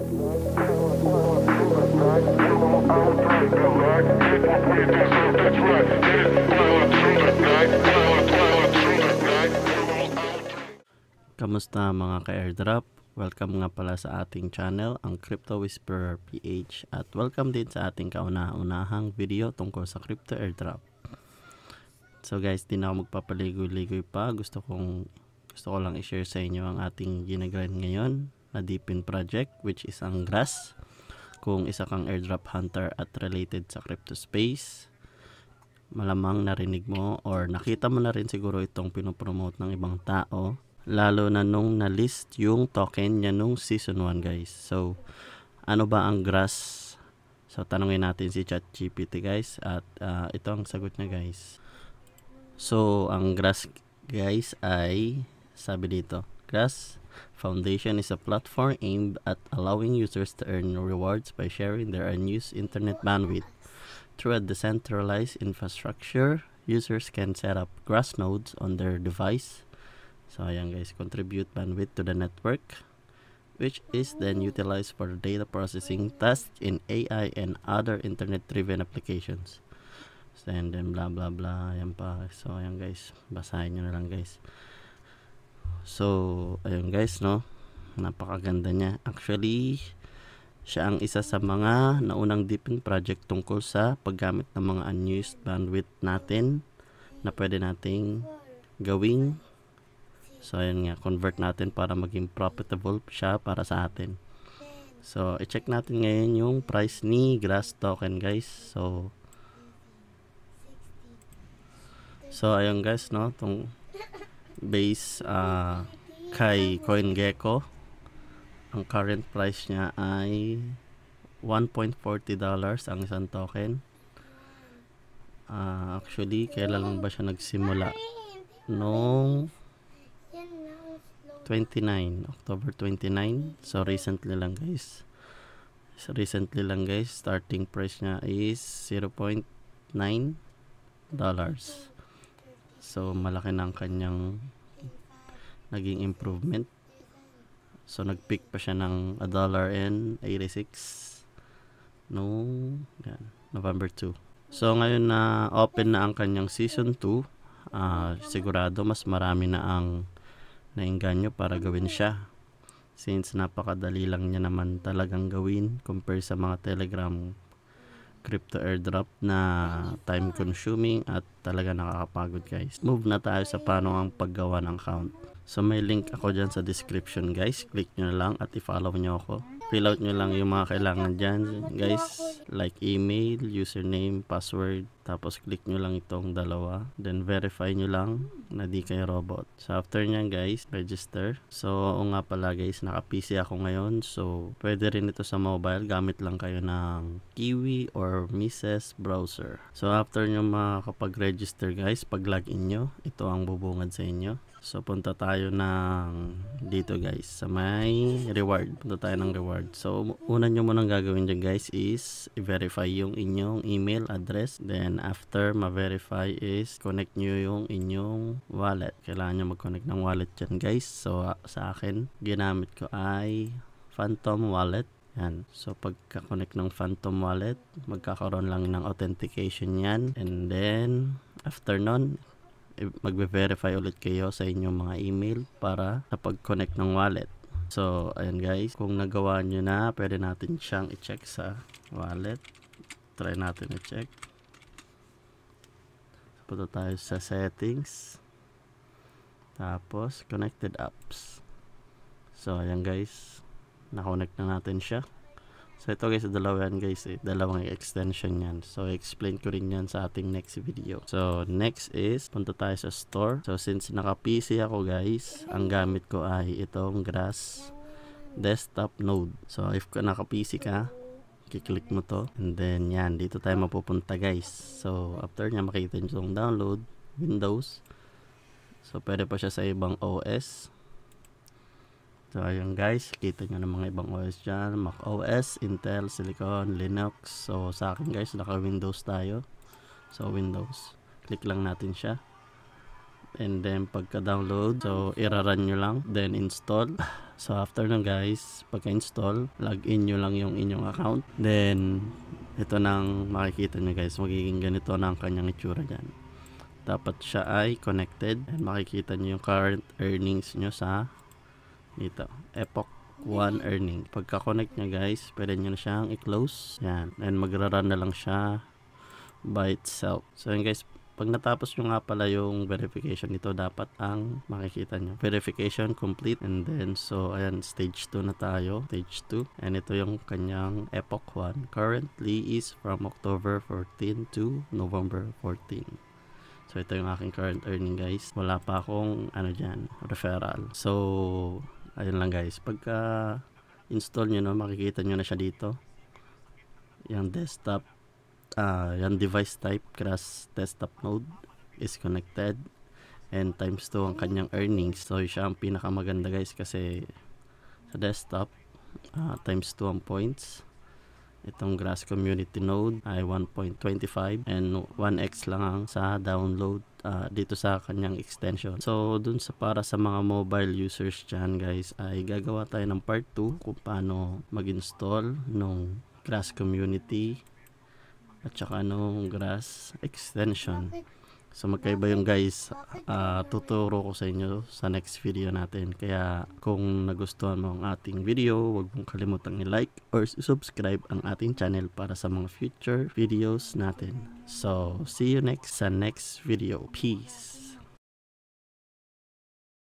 Kamusta mga ka-airdrop? Welcome nga pala sa ating channel, ang Crypto Whisperer PH, at welcome din sa ating kauna-unahang video tungkol sa crypto airdrop. So guys, di na ako magpapaligoy-ligoy pa. Gusto ko lang i-share sa inyo ang ating ginagawin ngayon na Deepin project, which is ang Grass. Kung isa kang airdrop hunter at related sa crypto space, malamang narinig mo or nakita mo na rin siguro itong pinopromote ng ibang tao, lalo na nung na-list yung token niya nung season 1 guys. So ano ba ang Grass? So tanungin natin si ChatGPT guys, at ito ang sagot niya guys. So ang Grass guys ay sabi dito, Grass Foundation is a platform aimed at allowing users to earn rewards by sharing their unused internet bandwidth. Through a decentralized infrastructure, users can set up Grass nodes on their device. So ayan guys, contribute bandwidth to the network, which is then utilized for data processing tasks in AI and other internet-driven applications. So, and then blah blah blah, ayan pa. So ayan guys, basahin nyo na lang guys. So ayun guys, no, napakaganda niya. Actually, siya ang isa sa mga naunang Deepin project tungkol sa paggamit ng mga unused bandwidth natin na pwede nating gawing, so ayun nga, convert natin para maging profitable siya para sa atin. So i-check natin ngayon yung price ni Grass token guys. So ayun guys, no, tong base kay CoinGecko, ang current price niya ay $1.40 ang isang token. Actually, kailan lang ba siya nagsimula? Noong October 29. So recently lang guys. Starting price niya is $0.9. So malaki na ang kanyang naging improvement. So nag-peak pa siya ng $1.86 noong November 2. So ngayon na open na ang kanyang season 2, sigurado mas marami na ang nainganyo para gawin siya, since napakadali lang niya naman talagang gawin compare sa mga Telegram crypto airdrop na time consuming at talaga nakakapagod guys. Move na tayo sa paano ang paggawa ng account. So may link ako dyan sa description guys, click nyo lang at i-follow nyo ako. Fill out nyo lang yung mga kailangan dyan guys, like email, username, password, tapos click nyo lang itong dalawa, then verify nyo lang na di kayo robot. So after nyan guys, register. So oo nga pala guys, naka PC ako ngayon, so pwede rin ito sa mobile, gamit lang kayo ng Kiwi or Mises browser. So after nyo makapag-register guys, pag login nyo, ito ang bubungad sa inyo. So punta tayo ng dito guys sa may reward. Punta tayo ng reward. So una nyo munang gagawin dyan guys is i-verify yung inyong email address. Then after ma-verify is connect nyo yung inyong wallet. Kailangan nyo mag-connect ng wallet dyan guys. So sa akin, ginamit ko ay Phantom Wallet. Yan. So pagka-connect ng Phantom Wallet, magkakaroon lang ng authentication yan. And then after nun, magbe-verify ulit kayo sa inyong mga email para sa pag-connect ng wallet. So ayan guys, kung nagawa nyo na, pwede natin siyang i-check sa wallet. Try natin i-check. Punta tayo sa settings, tapos connected apps. So ayan guys, na-connect na natin siya. So ito guys, dalawa yan guys, dalawang extension yan. So explain ko rin yan sa ating next video. So next is, punta tayo sa store. So since naka PC ako guys, ang gamit ko ay itong Grass desktop node. So if naka PC ka, kiklik mo to, and then yan, dito tayo mapupunta guys. So after nya, makita nyo itong download, Windows. So pwede pa siya sa ibang OS. So ayun guys, kita nyo ng mga ibang OS dyan, Mac OS, Intel, Silicon, Linux. So sa akin guys, naka Windows tayo. So Windows, click lang natin siya. and then pagka-download, so ira-run nyo lang, then install. So after nun guys, pagka-install, login nyo lang yung inyong account, then ito nang makikita nyo guys, magiging ganito na ang kanyang itsura dyan. Dapat siya ay connected, and makikita nyo yung current earnings nyo sa dito, Epoch 1 earning. Pagka-connect nyo guys, pwede nyo na siyang i-close, yan, and magra-run na lang siya by itself. So yun guys, pag natapos nyo nga pala yung verification nito, dapat ang makikita nyo, verification complete, and then so ayan, stage 2 na tayo, stage 2, and ito yung kanyang Epoch 1, currently is from October 14 to November 14. So ito yung aking current earning guys, wala pa akong ano dyan, referral. So ayun lang guys, pagka install nyo, no, makikita nyo na siya dito, yung desktop, yung device type, Grass desktop node is connected, and times 2 ang kanyang earnings. So siya ang pinakamaganda guys, kasi sa desktop, times 2 ang points. Itong Grass community node ay 1.25, and 1x lang ang sa download dito sa kanyang extension. So dun sa para sa mga mobile users dyan guys, ay gagawa tayo ng part 2 kung paano mag-install nung Grass community at saka nung Grass extension. So magkaiba yung guys, tuturo ko sa inyo sa next video natin. Kaya kung nagustuhan mo ang ating video, huwag mong kalimutang i-like or subscribe ang ating channel para sa mga future videos natin. So see you next sa next video. Peace!